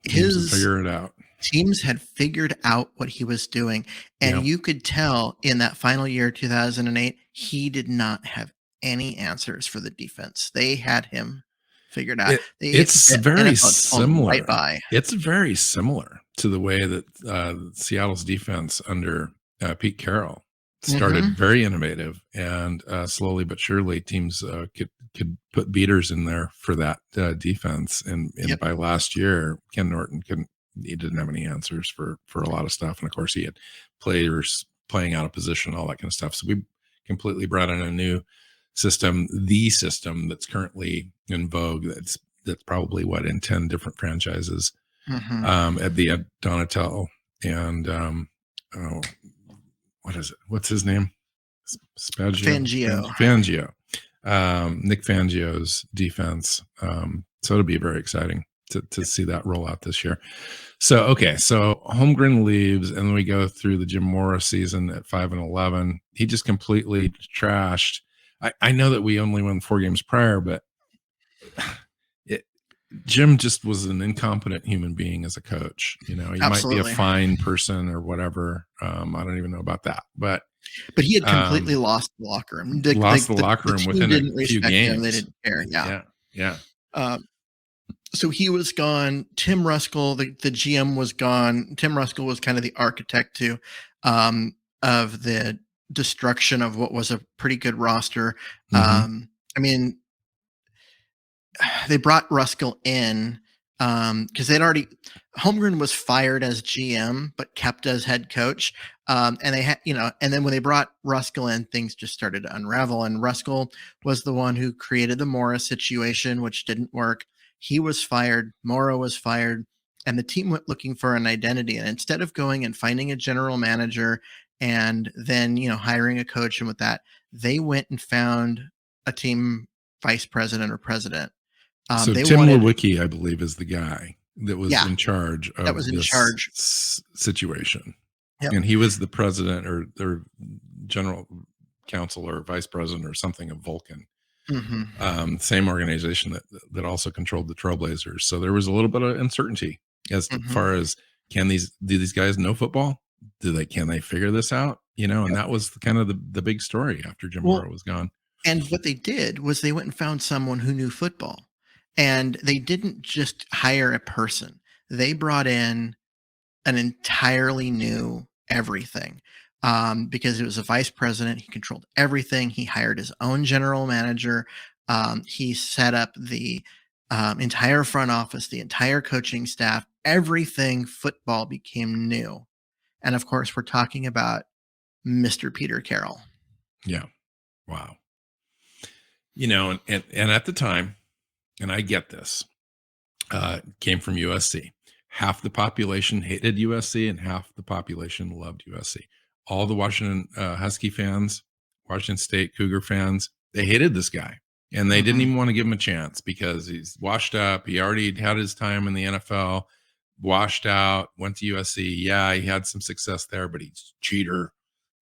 his figure it out. Teams had figured out what he was doing. And you could tell in that final year, 2008, he did not have any answers for the defense. They had him figured out. It's very similar. It's very similar to the way that Seattle's defense under Pete Carroll started very innovative, and slowly but surely teams could put beaters in there for that defense. And by last year, Ken Norton he didn't have any answers for a lot of stuff. And of course he had players playing out of position, all that kind of stuff. So we completely brought in a new system, the system that's currently in vogue. That's probably in 10 different franchises at the Donatel and what is it? What's his name? Fangio. Nick Fangio's defense. So it'll be very exciting to see that roll out this year. So Holmgren leaves, and then we go through the Jim Mora season at 5-11. He just completely trashed. I know that we only won 4 games prior, but Jim just was an incompetent human being as a coach. He might be a fine person or whatever. I don't even know about that, but he had completely lost the locker room. The locker room within a few games. They didn't care. Yeah. So he was gone. Tim Ruskel, the GM, was gone. Tim Ruskel was kind of the architect too, of the destruction of what was a pretty good roster. They brought Ruskel in because Holmgren was fired as GM but kept as head coach, and they had and then when they brought Ruskel in, things just started to unravel. And Ruskel was the one who created the Mora situation, which didn't work. He was fired. Mora was fired, and the team went looking for an identity. And instead of going and finding a general manager and then, hiring a coach. And with that, they went and found a team vice president or president. So They Tim wanted, Lewicki, I believe, is the guy that was in charge that of was in this charge. situation. Yep. And he was the president or general counsel or vice president or something of Vulcan. Same organization that also controlled the Trailblazers. So there was a little bit of uncertainty as far as do these guys know football? Can they figure this out? And that was kind of the big story after Jim Mora was gone. And what they did was they went and found someone who knew football, and they didn't just hire a person. They brought in an entirely new everything, because it was a vice president. He controlled everything. He hired his own general manager. He set up the entire front office, the entire coaching staff. Everything football became new. And of course, we're talking about Mr. Peter Carroll. Yeah. Wow. And at the time, and I get this, came from USC. Half the population hated USC and half the population loved USC. All the Washington Husky fans, Washington State Cougar fans, they hated this guy. And they didn't even want to give him a chance because he's washed up. He already had his time in the NFL, washed out, went to USC. Yeah, he had some success there, but he's a cheater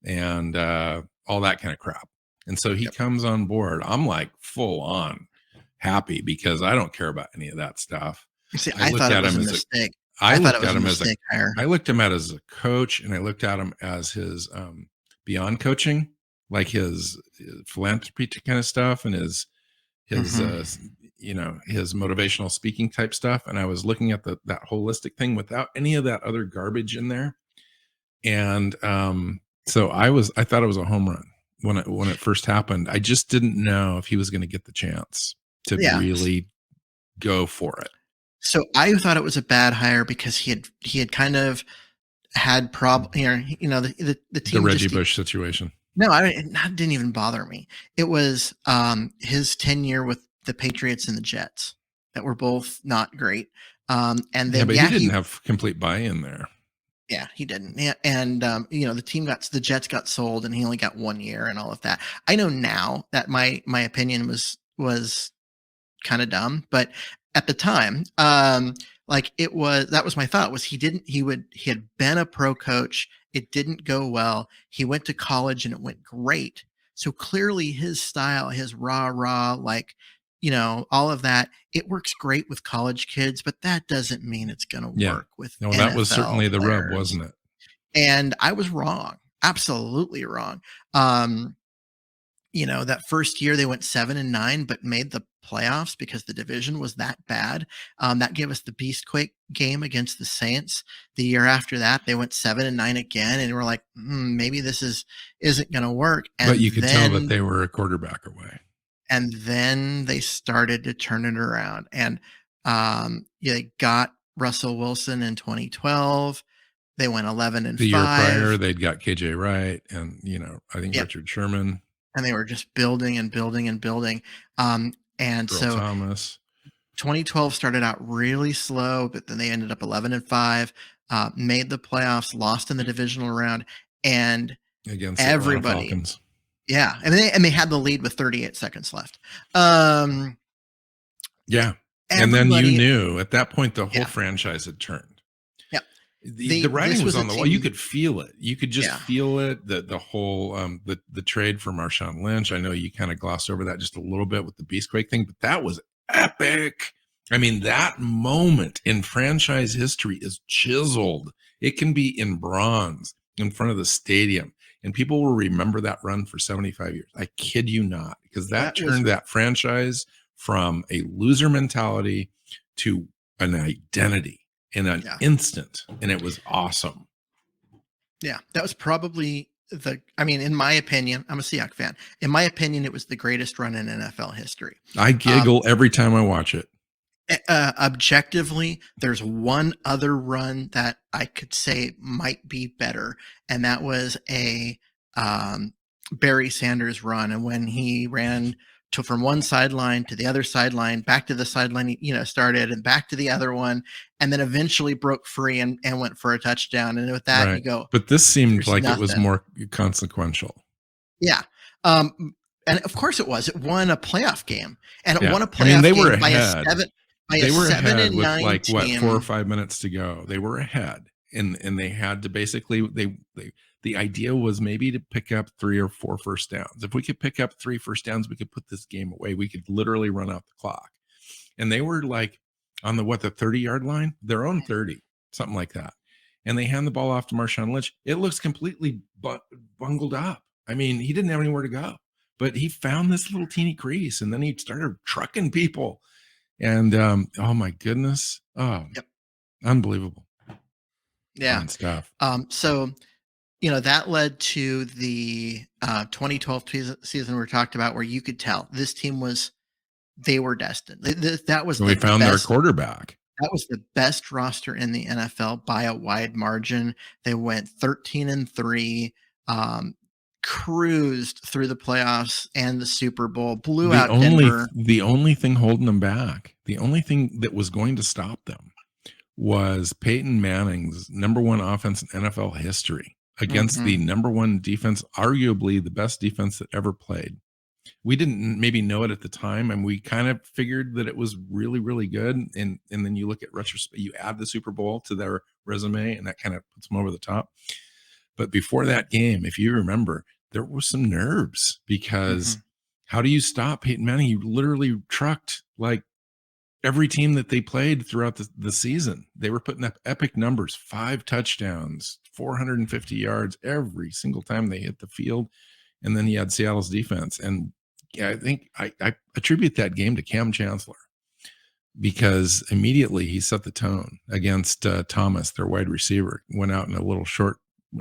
and all that kind of crap. And so he comes on board. I'm like full on happy because I don't care about any of that stuff. See, I thought it was a mistake. I looked at him as a coach, and I looked at him as his beyond coaching, like his philanthropy kind of stuff and his motivational speaking type stuff. And I was looking at that holistic thing without any of that other garbage in there. And so I thought it was a home run when it first happened. I just didn't know if he was going to get the chance to really go for it. So I thought it was a bad hire because he had kind of had the team, the Reggie Bush situation. No, that didn't even bother me. It was his tenure with the Patriots and the Jets that were both not great. And then but he didn't have complete buy-in there. Yeah, he didn't. Yeah, and the Jets got sold, and he only got 1 year and all of that. I know now that my opinion was kind of dumb, but at the time, that was my thought. Was he had been a pro coach. It didn't go well. He went to college and it went great. So clearly his style, his rah, all of that, it works great with college kids, but that doesn't mean it's going to work with NFL that was certainly the players. rub, wasn't it? And I was wrong. Absolutely wrong. That first year they went 7-9, but made the playoffs because the division was that bad. That gave us the Beastquake game against the Saints. The year after that, they went 7-9 again, and we're like, maybe this isn't going to work. And but you could tell that they were a quarterback away. And then they started to turn it around, and they got Russell Wilson in 2012. They went 11-5. The year prior, they'd got KJ Wright, and I think Richard Sherman. And they were just building and building and building. And Earl so Thomas. 2012 started out really slow, but then they ended up 11-5, made the playoffs, lost in the divisional round, and against everybody. Falcons. Yeah, and they had the lead with 38 seconds left. And then you knew at that point the whole franchise had turned. The writing was on the wall. You could feel it. You could just feel it. The whole the trade for Marshawn Lynch. I know you kind of glossed over that just a little bit with the Beastquake thing, but that was epic. I mean, that moment in franchise history is chiseled. It can be in bronze in front of the stadium, and people will remember that run for 75 years. I kid you not, because that turned that franchise from a loser mentality to an identity in an instant, and it was awesome. Yeah, that was probably in my opinion, I'm a Seahawks fan. In my opinion, it was the greatest run in NFL history. I giggle every time I watch it. Objectively, there's one other run that I could say might be better, and that was a Barry Sanders run, and when he ran to from one sideline to the other sideline, back to the sideline, started and back to the other one, and then eventually broke free and went for a touchdown. And with that, you go, but this seemed like nothing. It was more consequential. Yeah. And of course it was. It won a playoff game, and it won a playoff game. They were were ahead. They were ahead with like team. What 4 or 5 minutes to go. They were ahead, and they had to basically the idea was maybe to pick up 3 or 4 first downs. If we could pick up 3 first downs, we could put this game away. We could literally run out the clock. And they were like on the 30-yard line, their own 30, something like that. And they hand the ball off to Marshawn Lynch. It looks completely bungled up. I mean, he didn't have anywhere to go, but he found this little teeny crease, and then he started trucking people. And oh my goodness, unbelievable. Yeah, fun stuff. So that led to the 2012 season we talked about, where you could tell this team they were destined. That was we found their quarterback. That was the best roster in the NFL by a wide margin. They went 13-3, cruised through the playoffs and the Super Bowl, blew out Denver. The only thing holding them back, the only thing that was going to stop them, was Peyton Manning's #1 offense in NFL history against the #1 defense, arguably the best defense that ever played. We didn't maybe know it at the time, and we kind of figured that it was really, really good. And then you look at retrospect, you add the Super Bowl to their resume, and that kind of puts them over the top. But before that game, if you remember, there was some nerves, because how do you stop Peyton Manning? He literally trucked like every team that they played throughout the season. They were putting up epic numbers, 5 touchdowns, 450 yards every single time they hit the field. And then he had Seattle's defense. And I think I attribute that game to Cam Chancellor, because immediately he set the tone against Thomas, their wide receiver. Went out in a little short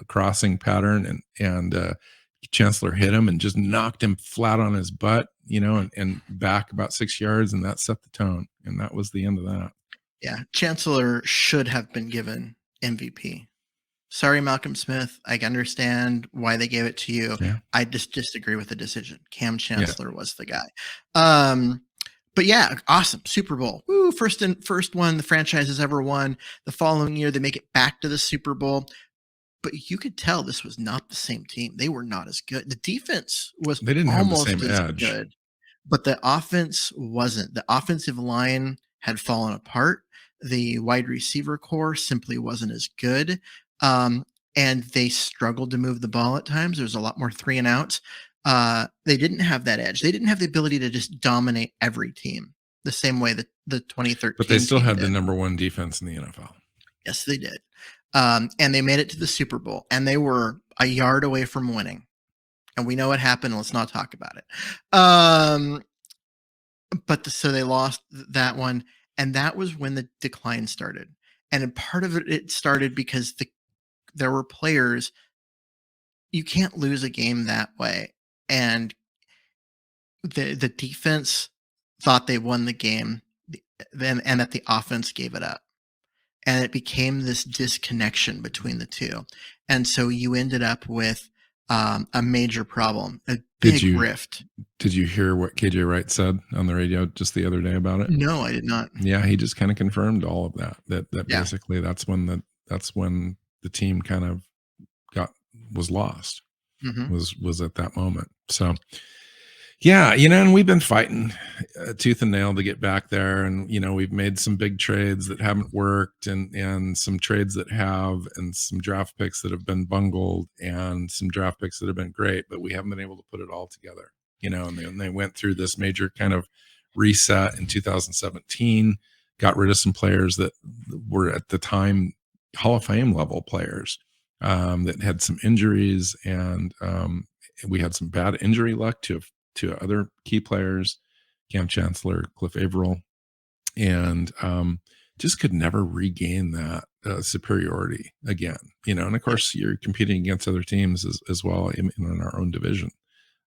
crossing pattern, and Chancellor hit him and just knocked him flat on his butt, and back about 6 yards, and that set the tone. And that was the end of that. Yeah, Chancellor should have been given MVP. Sorry, Malcolm Smith. I understand why they gave it to you. Yeah. I just disagree with the decision. Cam Chancellor was the guy. But yeah, awesome. Super Bowl. Woo, first one the franchise has ever won. The following year, they make it back to the Super Bowl. But you could tell this was not the same team. They were not as good. The defense was almost as edge. good, but the offense wasn't. The offensive line had fallen apart. The wide receiver core simply wasn't as good. And they struggled to move the ball at times. There's a lot more 3 and outs. They didn't have that edge. They didn't have the ability to just dominate every team the same way that the 2013. But they still had the #1 defense in the NFL. Yes, they did. And they made it to the Super Bowl, and they were a yard away from winning. And we know what happened. Let's not talk about it. So they lost that one, and that was when the decline started. And part of it started because there were players. You can't lose a game that way. And the defense thought they won the game, and that the offense gave it up. And it became this disconnection between the two. And so you ended up with a major problem, a big rift. Did you hear what KJ Wright said on the radio just the other day about it? No, I did not. Yeah, he just kind of confirmed all of that. That basically that's when the team kind of was lost. Was at that moment. So yeah, and we've been fighting tooth and nail to get back there. And, we've made some big trades that haven't worked, and some trades that have, and some draft picks that have been bungled, and some draft picks that have been great, but we haven't been able to put it all together, and they went through this major kind of reset in 2017, got rid of some players that were at the time Hall of Fame level players that had some injuries, and we had some bad injury luck to other key players, Cam Chancellor, Cliff Averill, and just could never regain that superiority again. And of course, you're competing against other teams as well in our own division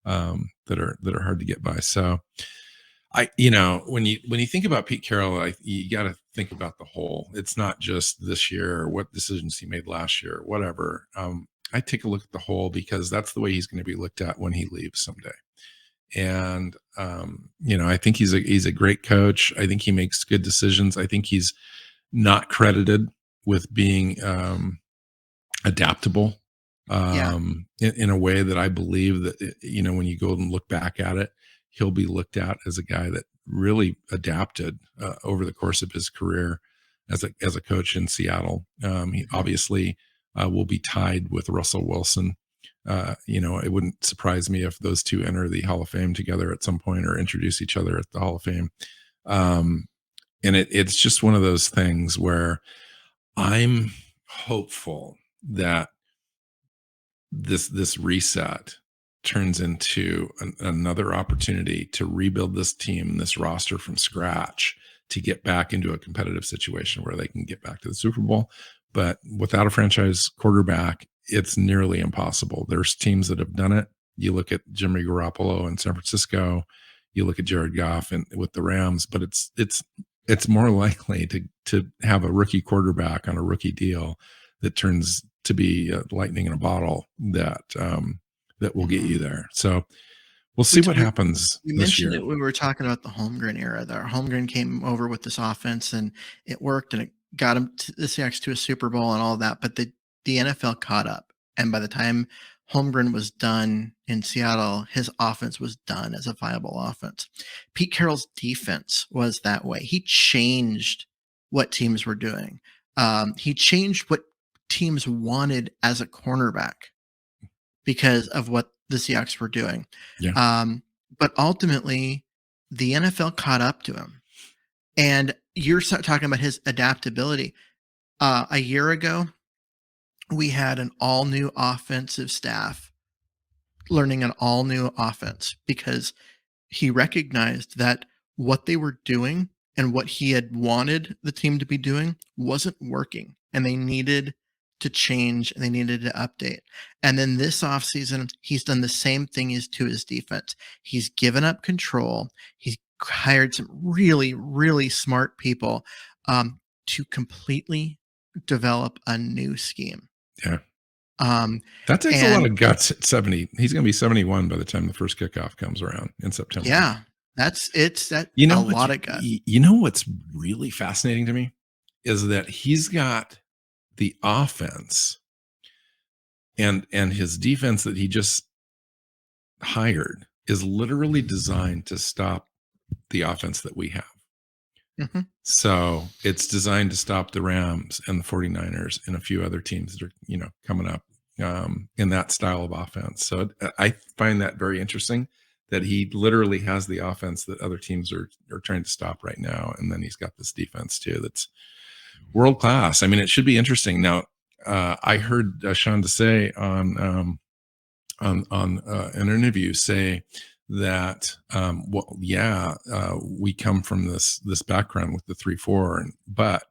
that are hard to get by. So, when you think about Pete Carroll, you got to think about the whole. It's not just this year or what decisions he made last year or whatever. I take a look at the whole, because that's the way he's going to be looked at when he leaves someday. And I think he's a great coach. I think he makes good decisions. I think he's not credited with being adaptable in a way that I believe that, when you go and look back at it, he'll be looked at as a guy that really adapted over the course of his career as a coach in Seattle. He obviously will be tied with Russell Wilson. It wouldn't surprise me if those two enter the Hall of Fame together at some point or introduce each other at the Hall of Fame. And it's just one of those things where I'm hopeful that this reset turns into another opportunity to rebuild this team, this roster from scratch, to get back into a competitive situation where they can get back to the Super Bowl. But without a franchise quarterback, it's nearly impossible. There's teams that have done it. You look at Jimmy Garoppolo in San Francisco, you look at Jared Goff with the Rams, but it's more likely to have a rookie quarterback on a rookie deal that turns to be lightning in a bottle that will get you there. So we'll see what happens You this mentioned year. it when we were talking about the Holmgren era. The Holmgren came over with this offense and it worked, and it got him the Seahawks to a Super Bowl and all that. But the NFL caught up, and by the time Holmgren was done in Seattle, his offense was done as a viable offense. Pete Carroll's defense was that way. He changed what teams were doing. He changed what teams wanted as a cornerback because of what the Seahawks were doing. Yeah. But ultimately, the NFL caught up to him. And you're talking about his adaptability. A year ago, we had an all-new offensive staff learning an all-new offense because he recognized that what they were doing and what he had wanted the team to be doing wasn't working, and they needed to change and they needed to update. And then this offseason, he's done the same thing as to his defense. He's given up control. He's hired some really, really smart people to completely develop a new scheme. Yeah. That takes a lot of guts at 70. He's going to be 71 by the time the first kickoff comes around in September. Yeah. A lot of guts. You know what's really fascinating to me is that he's got the offense and his defense that he just hired is literally designed to stop the offense that we have. Mm-hmm. So it's designed to stop the Rams and the 49ers and a few other teams that are, coming up in that style of offense. So I find that very interesting that he literally has the offense that other teams are trying to stop right now. And then he's got this defense too that's world class. I mean, it should be interesting. Now, I heard Sean Desai on an interview say that, we come from this background with the 3-4, but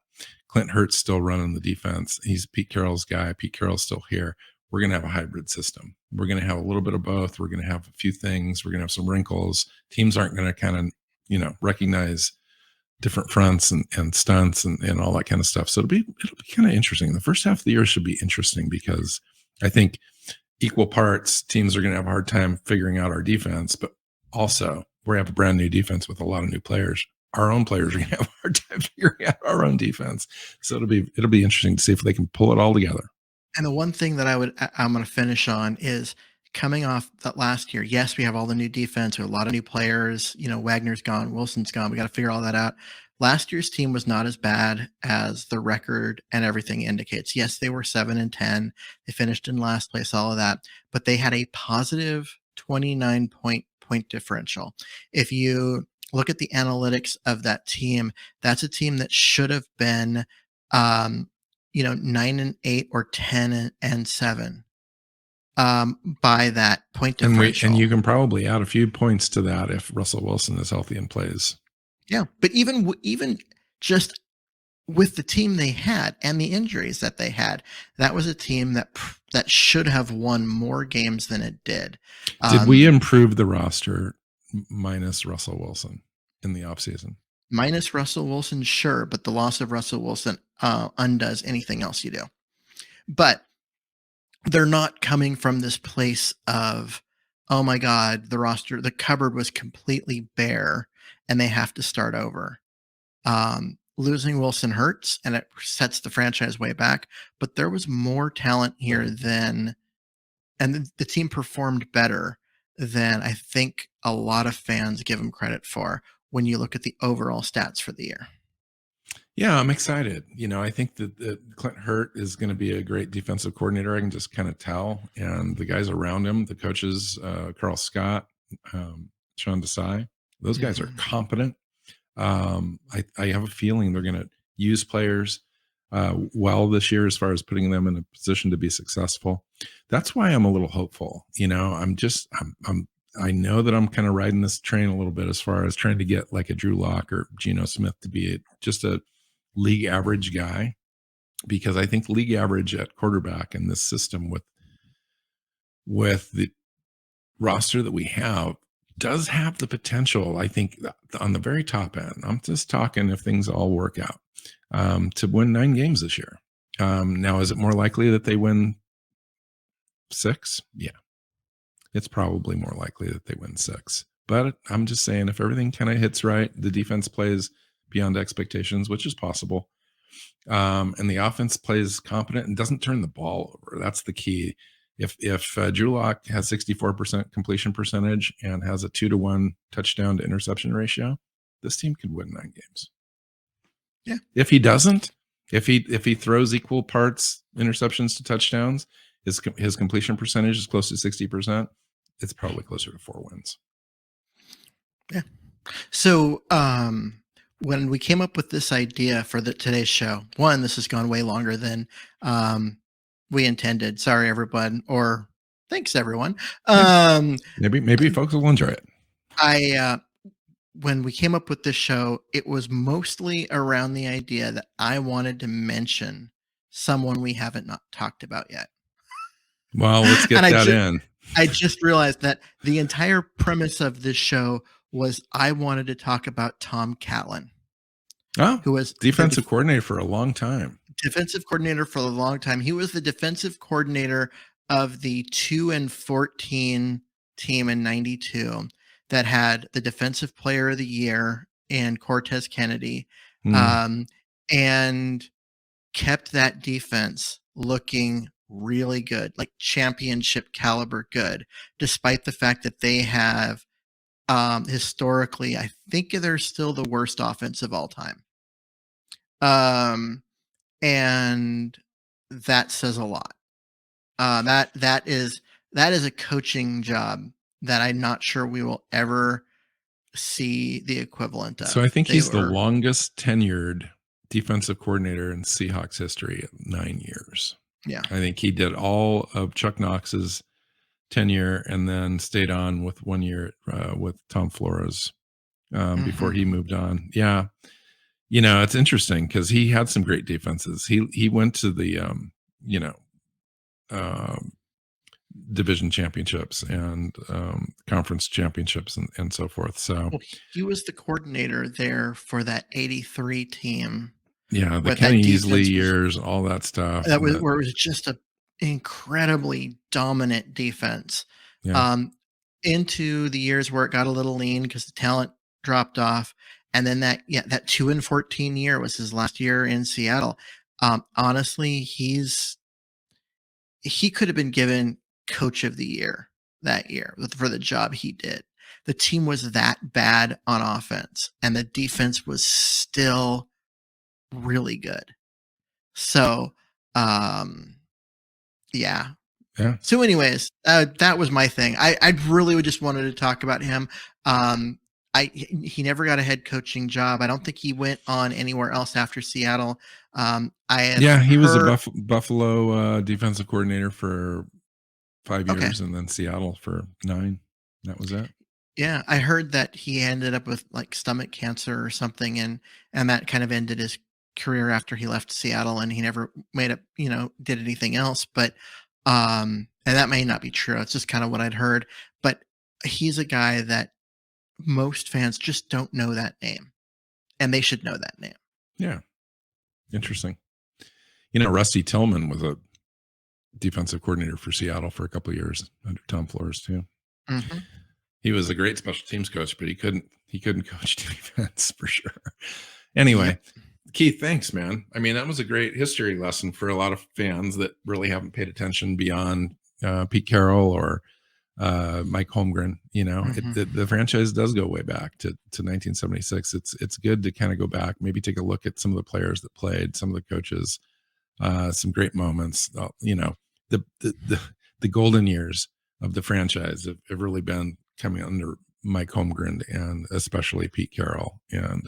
Clint Hurtt's still running the defense. He's Pete Carroll's guy. Pete Carroll's still here. We're going to have a hybrid system. We're going to have a little bit of both. We're going to have a few things. We're going to have some wrinkles. Teams aren't going to kind of, recognize different fronts and stunts and all that kind of stuff. So it'll be kind of interesting. The first half of the year should be interesting because I think equal parts teams are going to have a hard time figuring out our defense, but also we have a brand new defense with a lot of new players. Our own players are going to have a hard time figuring out our own defense. So it'll be interesting to see if they can pull it all together. And the one thing that I'm going to finish on is coming off that last year. Yes, we have all the new defense, we have a lot of new players. Wagner's gone, Wilson's gone. We got to figure all that out. Last year's team was not as bad as the record and everything indicates. Yes, they were 7-10. They finished in last place, all of that, but they had a positive 29 point differential. If you look at the analytics of that team, that's a team that should have been 9-8 or 10-7 by that point differential. And you can probably add a few points to that if Russell Wilson is healthy and plays. Yeah, but even just with the team they had and the injuries that they had, that was a team that should have won more games than it did. Did we improve the roster minus Russell Wilson in the offseason? Minus Russell Wilson, sure, but the loss of Russell Wilson undoes anything else you do. But they're not coming from this place of oh my God, the cupboard was completely bare and they have to start over. Losing Wilson hurts and it sets the franchise way back, but there was more talent here and the team performed better than I think a lot of fans give them credit for when you look at the overall stats for the year. Yeah, I'm excited. I think that Clint Hurt is going to be a great defensive coordinator. I can just kind of tell. And the guys around him, the coaches, Carl Scott, Sean Desai, those guys are competent. I have a feeling they're going to use players well this year as far as putting them in a position to be successful. That's why I'm a little hopeful. I know that I'm kind of riding this train a little bit as far as trying to get like a Drew Lock or Geno Smith to be just a league average guy, because I think league average at quarterback in this system with the roster that we have does have the potential, I think, on the very top end. I'm just talking if things all work out, to win 9 games this year. Now, is it more likely that they win 6? Yeah, it's probably more likely that they win 6. But I'm just saying, if everything kind of hits right, the defense plays beyond expectations, which is possible, and the offense plays competent and doesn't turn the ball over. That's the key. If Drew Lock has 64% completion percentage and has a 2-to-1 touchdown to interception ratio, this team could win 9 games. Yeah. If he doesn't, if he throws equal parts interceptions to touchdowns, his completion percentage is close to 60%. It's probably closer to 4 wins. Yeah. So when we came up with this idea for today's show, this has gone way longer than we intended. Sorry, everyone, or thanks, everyone. Maybe folks will enjoy it. When we came up with this show, it was mostly around the idea that I wanted to mention someone we haven't not talked about yet. Well, let's get that in. I just realized that the entire premise of this show was I wanted to talk about Tom Catlin. Who was defensive coordinator for a long time. Defensive coordinator for a long time. He was the defensive coordinator of the 2-14 team in 92 that had the defensive player of the year and Cortez Kennedy, and kept that defense looking really good, like championship caliber good, despite the fact that they have historically, I think they're still the worst offense of all time. And that says a lot. That is a coaching job that I'm not sure we will ever see the equivalent of. So I think he's the longest tenured defensive coordinator in Seahawks history at 9 years. Yeah. I think he did all of Chuck Knox's tenure and then stayed on with 1 year with Tom Flores before he moved on. Yeah. It's interesting because he had some great defenses. He went to the, division championships and conference championships and so forth. So he was the coordinator there for that 83 team. Yeah, the Kenny Easley years, all that stuff. Where it was just an incredibly dominant defense. Yeah. Into the years where it got a little lean because the talent dropped off. And then that 2-14 year was his last year in Seattle. Honestly, he could have been given coach of the year that year for the job he did. The team was that bad on offense and the defense was still really good. So, yeah. So anyways, that was my thing. I really just wanted to talk about him. He never got a head coaching job. I don't think he went on anywhere else after Seattle. He was a Buffalo defensive coordinator for 5 years and then Seattle for 9. That was it. Yeah, I heard that he ended up with like stomach cancer or something, and that kind of ended his career after he left Seattle, and he never did anything else. But and that may not be true. It's just kind of what I'd heard. But he's a guy that most fans just don't know that name, and they should know that name. Yeah. Interesting. Rusty Tillman was a defensive coordinator for Seattle for a couple of years under Tom Flores too. He was a great special teams coach, but he couldn't coach defense for sure. Anyway, Keith, thanks, man. I mean, that was a great history lesson for a lot of fans that really haven't paid attention beyond Pete Carroll or Mike Holmgren. You know, the franchise does go way back to 1976. It's good to kind of go back, maybe take a look at some of the players that played, some of the coaches, some great moments. You know, the golden years of the franchise have really been coming under Mike Holmgren and especially Pete Carroll. And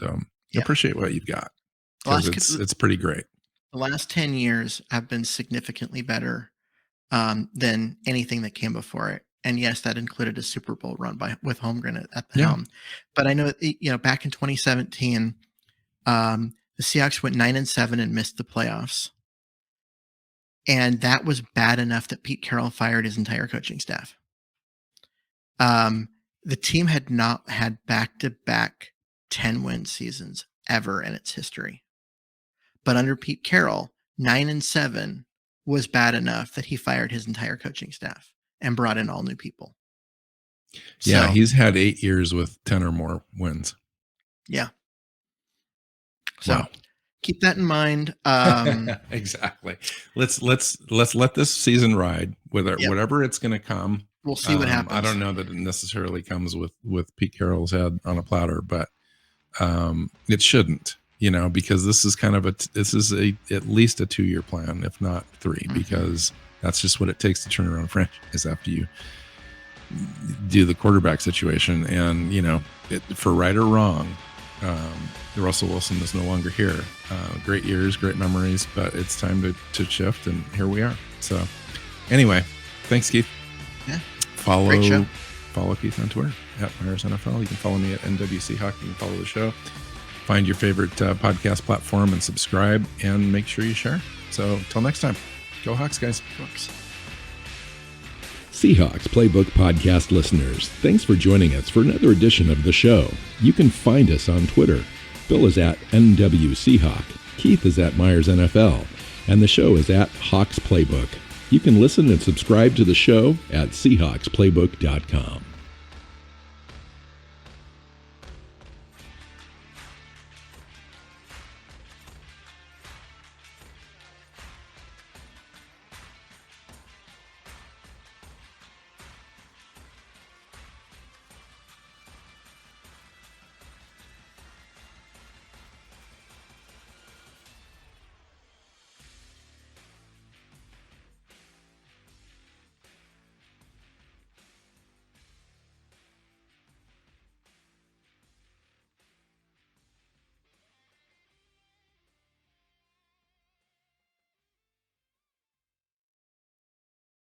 appreciate what you've got, because it's pretty great. The last 10 years have been significantly better than anything that came before it. And yes, that included a Super Bowl run with Holmgren at the helm. But I know, back in 2017, the Seahawks went 9-7 and missed the playoffs. And that was bad enough that Pete Carroll fired his entire coaching staff. The team had not had back-to-back 10-win seasons ever in its history. But under Pete Carroll, 9-7 was bad enough that he fired his entire coaching staff and brought in all new people. Yeah, he's had 8 years with 10 or more wins. Yeah. So keep that in mind. Exactly. Let's let this season ride with whatever it's going to come. We'll see what happens. I don't know that it necessarily comes with Pete Carroll's head on a platter, but it shouldn't, because this is at least a 2-year plan, if not 3, because that's just what it takes to turn around a franchise after you do the quarterback situation. And, for right or wrong, Russell Wilson is no longer here. Great years, great memories, but it's time to shift, and here we are. So anyway, thanks, Keith. Yeah. Follow Keith on Twitter @MyersNFL. You can follow me at NWC Hawk. You can follow the show. Find your favorite podcast platform and subscribe, and make sure you share. So until next time, go Hawks, guys. Hawks. Seahawks Playbook Podcast listeners, thanks for joining us for another edition of the show. You can find us on Twitter. Bill is at NWC Hawk. Keith is at MyersNFL. And the show is at Hawks Playbook. You can listen and subscribe to the show at SeahawksPlaybook.com.